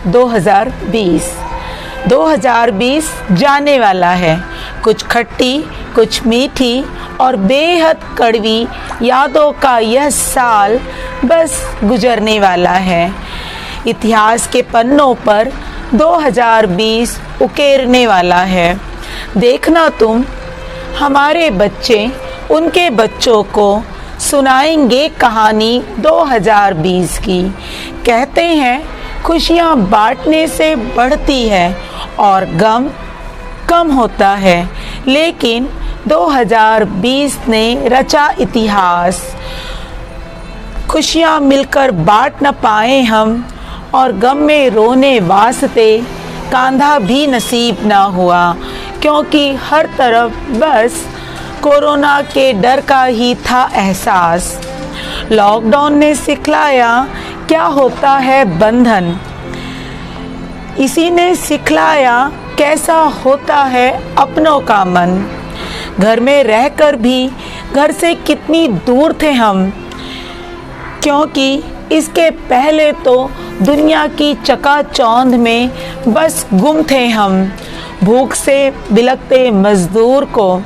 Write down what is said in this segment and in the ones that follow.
2020 2020 जाने वाला है। कुछ खट्टी, कुछ मीठी और बेहद कड़वी यादों का यह साल बस गुजरने वाला है। इतिहास के पन्नों पर 2020 उकेरने वाला है। देखना तुम, हमारे बच्चे उनके बच्चों को सुनाएंगे कहानी 2020 की। कहते हैं खुशियाँ बांटने से बढ़ती है और गम कम होता है, लेकिन 2020 ने रचा इतिहास। खुशियाँ मिलकर बांट न पाए हम और गम में रोने वास्ते कांधा भी नसीब ना हुआ, क्योंकि हर तरफ बस कोरोना के डर का ही था एहसास। लॉकडाउन ने सिखलाया क्या होता है बंधन, इसी ने सिखलाया कैसा होता है अपनों का मन। घर में रहकर भी घर से कितनी दूर थे हम, क्योंकि इसके पहले तो दुनिया की चकाचौंध में बस गुम थे हम। भूख से बिलखते मजदूर को,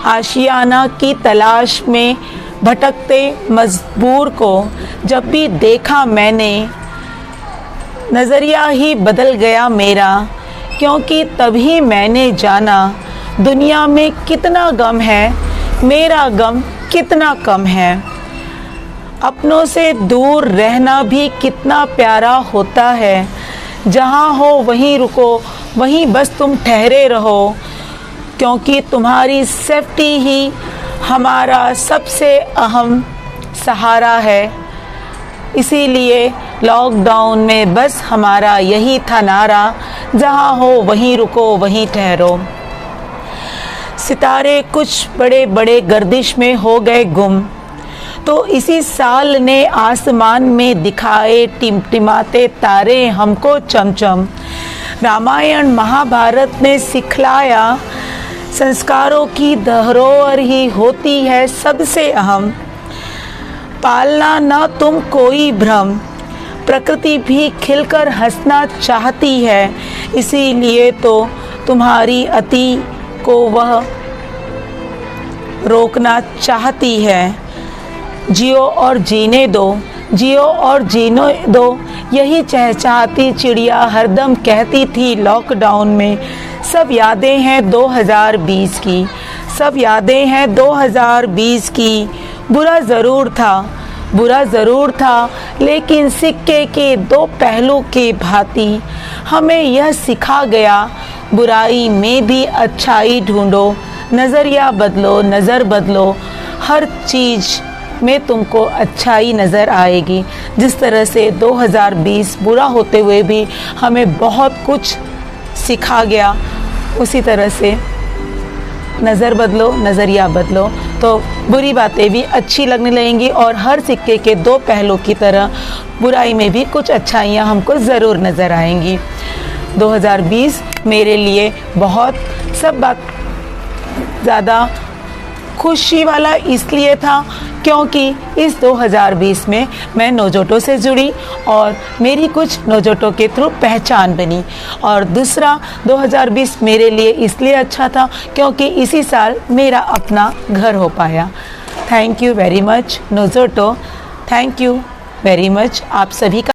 आशियाना की तलाश में भटकते मजबूर को जब भी देखा मैंने, नज़रिया ही बदल गया मेरा, क्योंकि तभी मैंने जाना दुनिया में कितना गम है, मेरा गम कितना कम है। अपनों से दूर रहना भी कितना प्यारा होता है। जहाँ हो वहीं रुको, वहीं बस तुम ठहरे रहो, क्योंकि तुम्हारी सेफ्टी ही हमारा सबसे अहम सहारा है। इसीलिए लॉकडाउन में बस हमारा यही था नारा, जहाँ हो वहीं रुको, वहीं ठहरो। सितारे कुछ बड़े बड़े गर्दिश में हो गए गुम, तो इसी साल ने आसमान में दिखाए टिमटिमाते तारे हमको चमचम। रामायण महाभारत ने सिखलाया संस्कारों की धरोहर ही होती है सबसे अहम। पालना ना तुम कोई भ्रम, प्रकृति भी खिलकर हंसना चाहती है, इसीलिए तो तुम्हारी अति को वह रोकना चाहती है। जियो और जीने दो, जियो और जीने दो, यही चहचहाती चिड़िया हरदम कहती थी लॉकडाउन में। सब यादें हैं 2020 की, सब यादें हैं 2020 की। बुरा ज़रूर था, लेकिन सिक्के के दो पहलू के भांति हमें यह सिखा गया, बुराई में भी अच्छाई ढूंढो। नज़रिया बदलो, नज़र बदलो, हर चीज़ में तुमको अच्छाई नज़र आएगी। जिस तरह से 2020 बुरा होते हुए भी हमें बहुत कुछ सिखा गया, उसी तरह से नज़र बदलो, नज़रिया बदलो, तो बुरी बातें भी अच्छी लगने लगेंगी और हर सिक्के के दो पहलू की तरह बुराई में भी कुछ अच्छाइयाँ हमको ज़रूर नज़र आएंगी। 2020 मेरे लिए बहुत सब बात ज़्यादा खुशी वाला इसलिए था क्योंकि इस 2020 में मैं नोजोटो से जुड़ी और मेरी कुछ नोजोटो के थ्रू पहचान बनी। और दूसरा 2020 मेरे लिए इसलिए अच्छा था क्योंकि इसी साल मेरा अपना घर हो पाया। Thank you very much Nojoto, thank you very much आप सभी का।